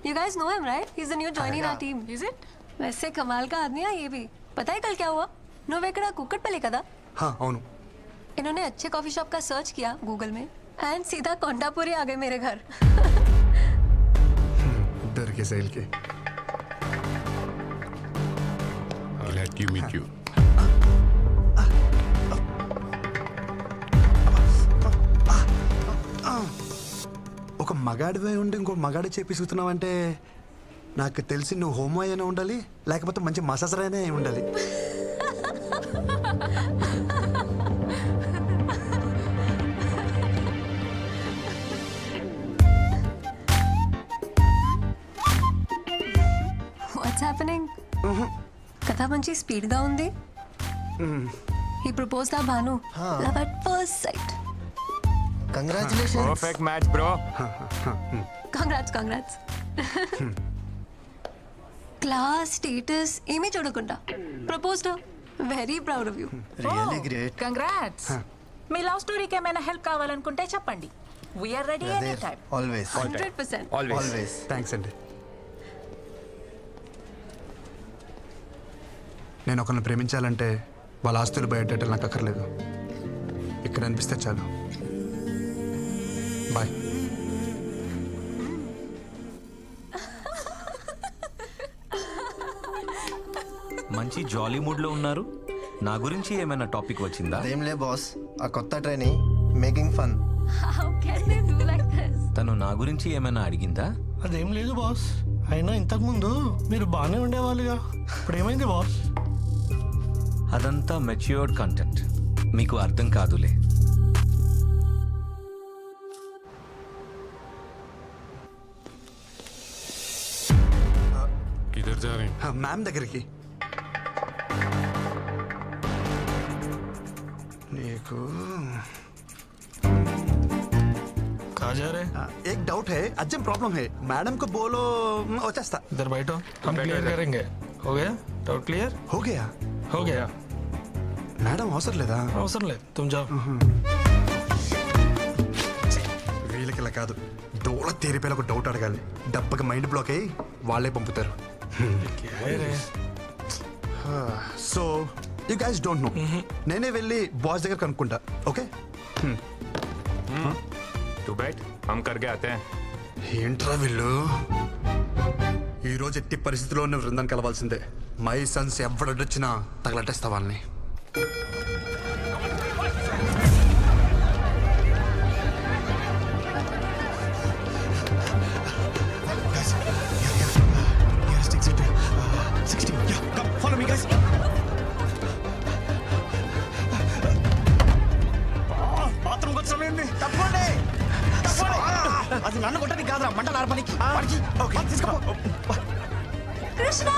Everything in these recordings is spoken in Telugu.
You guys know him, right? He's the new joining our team. Is it? वैसे कमाल का आदमी है ये भी. पता है कल क्या हुआ? నువ్వెక్కడ కుక్కట్పల్లి కదా? हाँ అవును. इन्होंने अच्छे कॉफी शॉप का सर्च किया गूगल में एंड सीधा कोंडापुरी आ गए मेरे घर. डर के सैल के. Glad to meet you. ఒక మగాడివై ఉండి ఇంకో మగాడి చేపిస్తున్నావంటే నాకు తెలిసి నువ్వు హోమో అయినా ఉండాలి లేకపోతే మంచి మసాజర్ అయినా అయి ఉండాలి. What's happening? కథ మంచి స్పీడ్ గా ఉంది. ఈ ప్రపోజ్ దా Bhanu love at first sight. Congratulations. Perfect match, bro. Congrats. Class status ఏమీ చూడకుండా proposed. Very proud of you. Really great. Congrats. మీ లవ్ స్టోరీకి ఏమైనా హెల్ప్ కావాలనుకుంటే చెప్పండి. We are ready any time. Always 100%. Always. Thanks అండి. నేను ఒకరిని ప్రేమించాలంటే వాళ్ళ ఆస్తులు బయటెట్టాలి నాకు అక్కర్లేదు. ఇక్కడ అనిపిస్తే చాలు. బాయ్. మంచి జాలీ మూడ్లో ఉన్నారు. నా గురించి ఏమైనా టాపిక్ వచ్చిందా? అదేం లే బాస్, ఆ కొత్త training making fun. How can they do like this? తను నా గురించి ఏమైనా అడిగిందా? అదేం లేదు బాస్. అయినా ఇంతకుముందు మీరు బాగానే ఉండేవాళ్ళుగా, ఇప్పుడు ఏమైంది బాస్? అదంతా మెచ్యూర్డ్ కంటెంట్, మీకు అర్థం కాదులే. किधर जा रहे हैं? మ్యామ్ దగ్గరికి. నీకు कहाँ जा रहे? एक डाउट है, अर्जेंट प्रॉब्लम है. मैडम को बोलो వచ్చేస్తా. इधर बैठो, हम क्लियर करेंगे. हो गया? Doubt clear? हो गया. हो गया. మేడం అవసరం లేదా? అవసరం లేదు, तुम जाओ. వీళ్ళకి ఇలా కాదు, డోల తీరిపోయిన ఒక డౌట్ అడగాలి. డబ్బకి మైండ్ బ్లాక్ అయ్యి వాళ్ళే పంపుతారు. क्या है रे? So you guys don't know. నేనే వెళ్ళి బాస్ దగ్గర కనుక్కుంటా. ఓకే? तू बैठ, हम करके आते हैं. ఏంట్రా వీళ్ళు? ఈ రోజు ఎట్టి పరిస్థితిలో ఉన్న బృందాన్ని కలవాల్సిందే. మై సన్స్ ఎవడొచ్చినా తగలట్టేస్తా వాళ్ళని. అది నన్ను కొట్టని కాదురా, మంటలు ఆర్పనికి. కృష్ణ!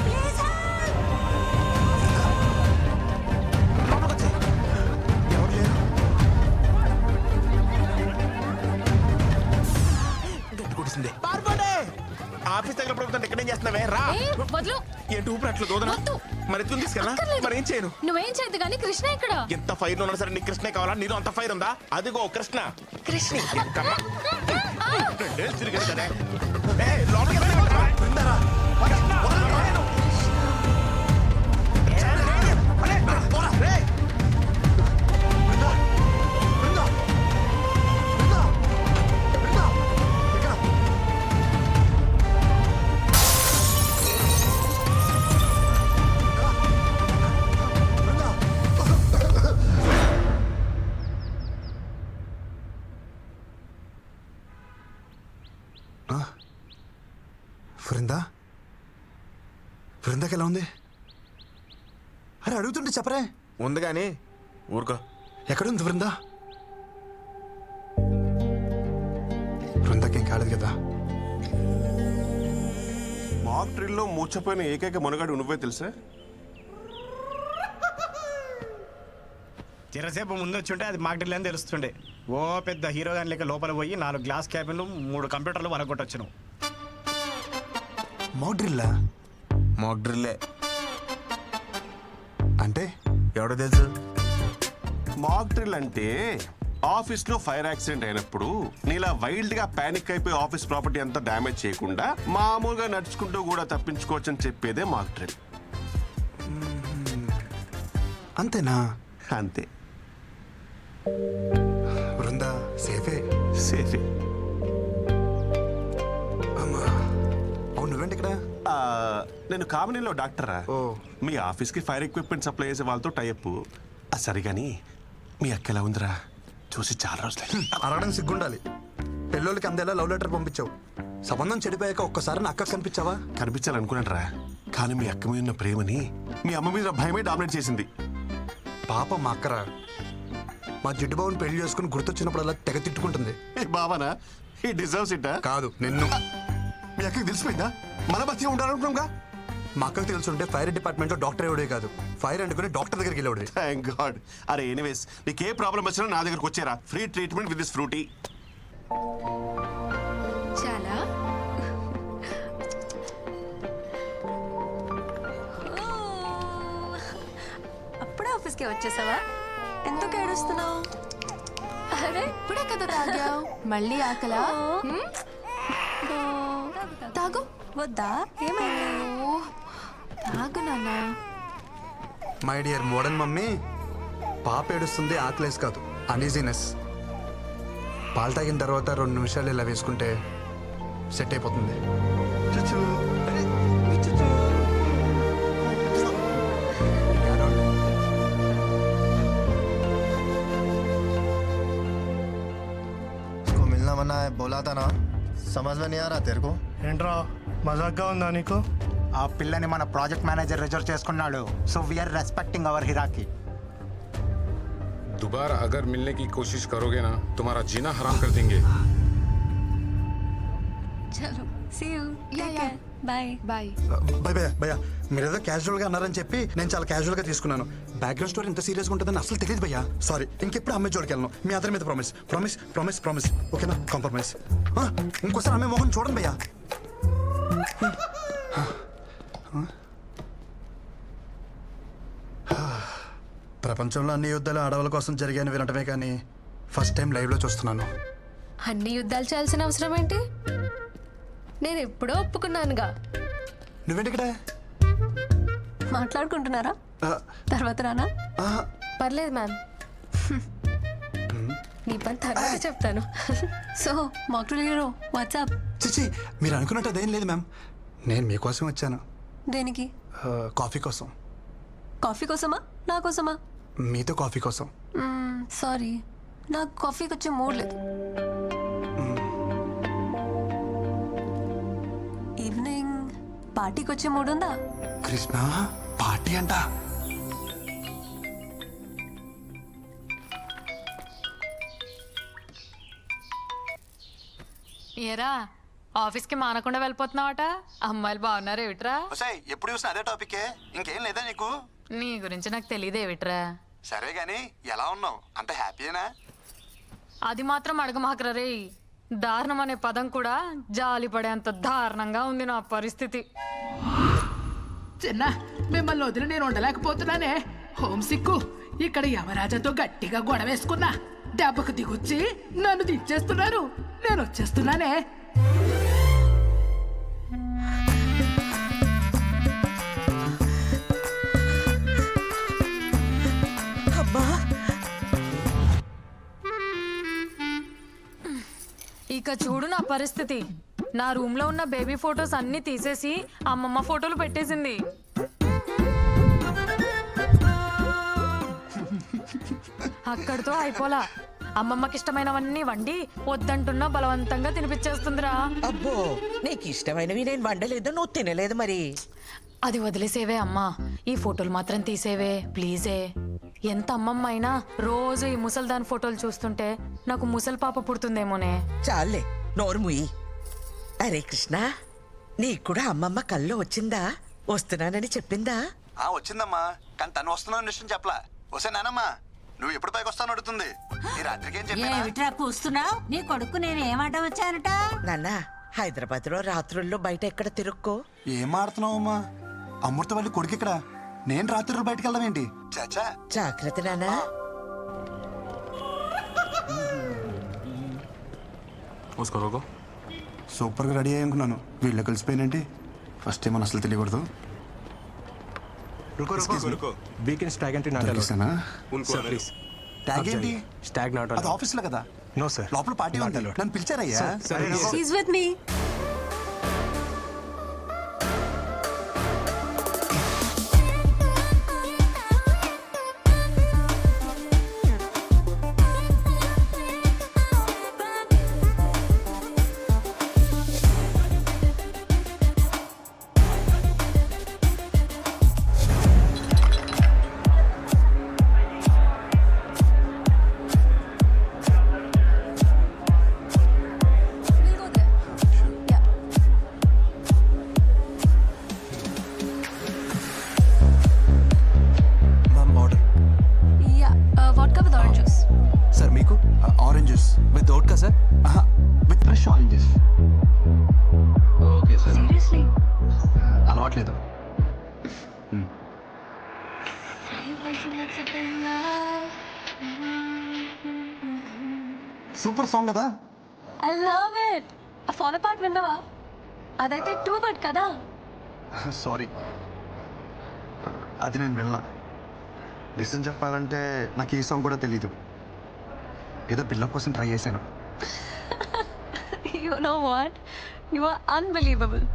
Please help! ఆఫీస్ దగ్గర ప్రభుత్వం ఎక్కడేం చేస్తున్నావే? రా. వద్దు. ఏంటి ఊపిరి అట్లా దోదనా? మరి ఎత్తుని తీసుకెళ్ళా? మరి ఏం చేయను? నువ్వేం చేయదు కానీ కృష్ణ ఇక్కడ. ఎంత ఫైర్ ఉన్నా సరే నీకు కృష్ణే కావాలా? నీలో అంత ఫైర్ ఉందా? అదిగో కృష్ణ. కృష్ణ ఎక్కమ్మా. రెండేళ్ళు తిరిగాడు కదా. ఏయ్, లోపలికి వెళ్ళరా? ఉందరా? కృష్ణ, వదలరా? పోరా, రేయ్. బృందాకి ఎలా ఉంది? అరే అడుగుతుంటే చెప్పరే. ఉంది కానీ ఊరుకో. ఎక్కడుంది బృందా? బృందాకి ఏం కాలేదు కదా? మాక్ డ్రిల్లో మూర్చపోయిన ఏకైక మునగాడు నువ్వే తెలుసా? చిరసేపు ముందు వచ్చుంటే అది మాక్ డ్రిల్ అని తెలుస్తుండే. ఓ పెద్ద హీరో గాని లెక్క లోపల పోయి 4 గ్లాస్ క్యాబిన్లు 3 కంప్యూటర్లు వలగొట్టొచ్చును. మాక్ డ్రిల్లా? మాక్ డ్రిల్లే అంటే ఎవడో తెలుసు? మాక్ డ్రిల్ అంటే ఆఫీస్ లో ఫైర్ యాక్సిడెంట్ అయినప్పుడు నీలా వైల్డ్ గా పానిక్ అయిపోయి ఆఫీస్ ప్రాపర్టీ అంతా డ్యామేజ్ చేయకుండా మామూలుగా నడుచుకుంటూ కూడా తప్పించుకోవచ్చని చెప్పేదే మాకు ట్రిక్. అంతేనా? అంతే. బృందా సేఫే. సేఫే. అమ్మా, అవును నువ్వేంటి ఇక్కడ? నేను కామినీలో డాక్టరా. ఓ. మీ ఆఫీస్కి ఫైర్ ఎక్విప్మెంట్ సప్లై చేసే వాళ్ళతో టైప్. సరే కానీ మీ అక్క ఎలా ఉందిరా? చూసి చాలా రోజులు. అరగడం సిగ్గుండాలి. పెళ్ళోళ్ళకి అందేలా లవ్ లెటర్ పంపించావు. సంబంధం చెడిపోయాక ఒక్కసారి నా అక్క కనిపించావా? కనిపించాలనుకున్నానరా, కానీ మీ అక్క మీద ఉన్న ప్రేమని మీ అమ్మ మీద భయమే డామినేట్ చేసింది. పాప మా అక్కరా. మా జిడ్డు బాబుని పెళ్లి చేసుకుని గుర్తొచ్చినప్పుడు అలా తెగ తిట్టుకుంటుంది. బావనా ఈ డిజర్వ్స్ ఇట్టా? కాదు నిన్ను. మీ అక్కకి తెలిసిపోయిందా? మన బతిగా ఉండాలనుకున్నాంగా. మా అక్కకు తెలుసుంటే ఫైర్ డిపార్ట్మెంట్లో డాక్టర్ ఎవడే కాదు, ఫైర్ అనుకుని డాక్టర్ దగ్గరికి వెళ్ళేవాడు. Thank God. అరే ఎనీవేస్, నీకు ఏ ప్రాబ్లం వచ్చినా నా దగ్గరకు వచ్చారా. Free treatment with this Frooti. చాలా అప్పుడే ఆఫీస్కి వచ్చేసావా? ఎందుకు ఏడుస్తున్నావు? అరే ఇప్పుడే కదా తాగావు, మళ్ళీ ఆకలా? తాగు. వద్దా? ఏమైంది? తాగు నాన్నా. మై డియర్ మోడర్న్ మమ్మీ, పాప ఏడుస్తుంది ఆకలేసి కాదు, అనీజీనెస్. పాలు తాగిన తర్వాత 2 నిమిషాలు ఇలా వేసుకుంటే సెట్ అయిపోతుంది. इसको मिलना मना है बोला था ना, समझ में नहीं आ रहा तेरे को? ఏంట్రా మజాక్గా ఉందా నీకు? ఆ పిల్లని మన ప్రాజెక్ట్ మేనేజర్ రిజర్వ్ చేసుకున్నాడు. So we are respecting our hierarchy. दोबारा अगर मिलने की कोशिश करोगे ना, तुम्हारा जीना हराम कर देंगे. చలో see you. Yeah, yeah. Bye. Bye. భయ భయ భయ, మీరేదో క్యాజువల్గా అన్నారని చెప్పి నేను చాలా క్యాజువల్గా తీసుకున్నాను. బ్యాక్గ్రౌండ్ స్టోరీ ఇంత సీరియస్గా ఉంటుందని అసలు తెలియదు భయ్యా. సారీ, ఇంకెప్పుడు అమ్మాయి జోలికి వెళ్ళను. మీ అందరి మీద ప్రామిస్ ప్రామిస్ ప్రామిస్ ప్రామిస్. ఓకేనా? కాంప్రమైజ్. ఇంకోసారి అమ్మాయి మొహం చూడండి భయ్యా. ప్రపంచంలో అన్ని యుద్ధాలు ఆడవాళ్ళ కోసం జరిగాయని వినటమే కానీ ఫస్ట్ టైం లైవ్లో చూస్తున్నాను. అన్ని యుద్ధాలు చేయాల్సిన అవసరం ఏంటి? నేను ఎప్పుడో ఒప్పుకున్నానుగా. నువ్వేంటి ఇక్కడ? మాట్లాడుకుంటున్నారా? తర్వాత రానా? పర్లేదు మ్యామ్, నీ పని తర్వాత చెప్తాను. సో మాక్టూల్ హీరో వాట్సాప్. చిచి, మీరు అనుకున్నట్టు అదేం లేదు మ్యామ్. నేను మీకోసం వచ్చాను. దేనికి? కాఫీ కోసం. కాఫీ కోసమా? నా కోసమా? మీతో కాఫీ కోసం. సారీ, నాకు కాఫీకి వచ్చే మూడ్ లేదు. ఈవినింగ్ పార్టీకి వచ్చే మూడ్ ఉందా? కృష్ణ పార్టీ అంట. ఏరా ఆఫీస్కి మానకుండా వెళ్ళిపోతున్నావట? అమ్మాయిలు బాగున్నారు ఏమిట్రా? ఎప్పుడు చూసినా అదే టాపికే, ఇంకేం లేదా నీకు? నీ గురించి నాకు తెలియదు ఏమిట్రా. సరే గాని ఎలా ఉన్నావు? అంత హ్యాపీయేనా? అది మాత్రం అడగమాకరా రే. దారుణం అనే పదం కూడా జాలి పడేంత దారుణంగా ఉంది నా పరిస్థితి. చిన్న మిమ్మల్ని వదిలి నేను ఉండలేకపోతున్నానే. హోమ్ సిక్కు. ఇక్కడ యమరాజాతో గట్టిగా గొడవేసుకున్నా. దెబ్బకు దిగొచ్చి నన్ను దించేస్తున్నారు. నేను వచ్చేస్తున్నానే. ఇక చూడు నా పరిస్థితి. నా రూమ్ లో ఉన్న బేబీ ఫొటోస్ అన్ని తీసేసి అమ్మమ్మ ఫోటోలు పెట్టేసింది. అక్కడితో అయిపోలా. అమ్మమ్మకి ఇష్టమైనవన్నీ వండి వద్దంటున్నా బలవంతంగా తినిపించేస్తుందిరా. అబ్బో, నీకు ఇష్టమైనవి నేను వండలేదు, నువ్వు తినలేదు మరి. అది వదిలేసేవే అమ్మా, ఈ ఫోటోలు మాత్రం తీసేవే ప్లీజే. ఎంత అమ్మమ్మ అయినా రోజు ఈ ముసల్దాన్ ఫోటోలు చూస్తుంటే నాకు ముసలి పాప పుడుతుందేమోనే. చాలే, నోరు ముయ్యి. అరే కృష్ణ, నీకు కూడా అమ్మమ్మ కల్లో వచ్చిందా? వస్తున్నానని చెప్పిందా? వచ్చిందమ్మా, కానీ తను వస్తున్నాను విషయం చెప్పలా. వస్తే నానమ్మా, నువ్వు ఎప్పుడు పైకి వస్తాను అడుగుతుంది. ఈ రాత్రికి ఏం చెప్పినా కూస్తున్నావు? నీ కొడుకు నేను ఏమాట వచ్చానట? నాన్న, హైదరాబాద్ లో రాత్రుల్లో బయట ఎక్కడ తిరుక్కో. ఏం ఆడుతున్నావమ్మా? అమృతవల్లి కొడుకు ఇక్కడ, నేను రాత్రి బయటకు వెళ్దాం ఏంటి? చాచా జాగ్రత్త నాన్న. उसको रोको సూపర్గా రెడీ అయ్యి అనుకున్నాను, వీళ్ళు కలిసిపోయినంటే ఫస్ట్ టైం అని అసలు తెలియకూడదు. వీకెండ్ స్టాగ్ అంటే దొరికిస్తానా? ప్లీజ్ ట్యాగ్ ఏంటి? స్టాగ్ నాట్ అది ఆఫీస్లో కదా. నో సార్ లోపల పార్టీ ఉంది, నన్ను పిలిచారయ్యా. He's with me. We'll go there. Yeah. Ma'am order. Yeah. Vodka with orange juice. Sir మీకు oranges with vodka sir? With fresh oranges. Okay sir. Seriously? అలవాట్లేదు. సూపర్ సాంగ్ కదా. I love it. ఆ ఫాలో పార్ట్ విన్నావా? అదైతే టూ బట్ కదా. సారీ, అది నేను విన్నా. నిజం చెప్పాలంటే నాకు ఈ సాంగ్ కూడా తెలీదు, ఏదో బిల్డప్ కోసం ట్రై చేశాను. You know what? You are unbelievable.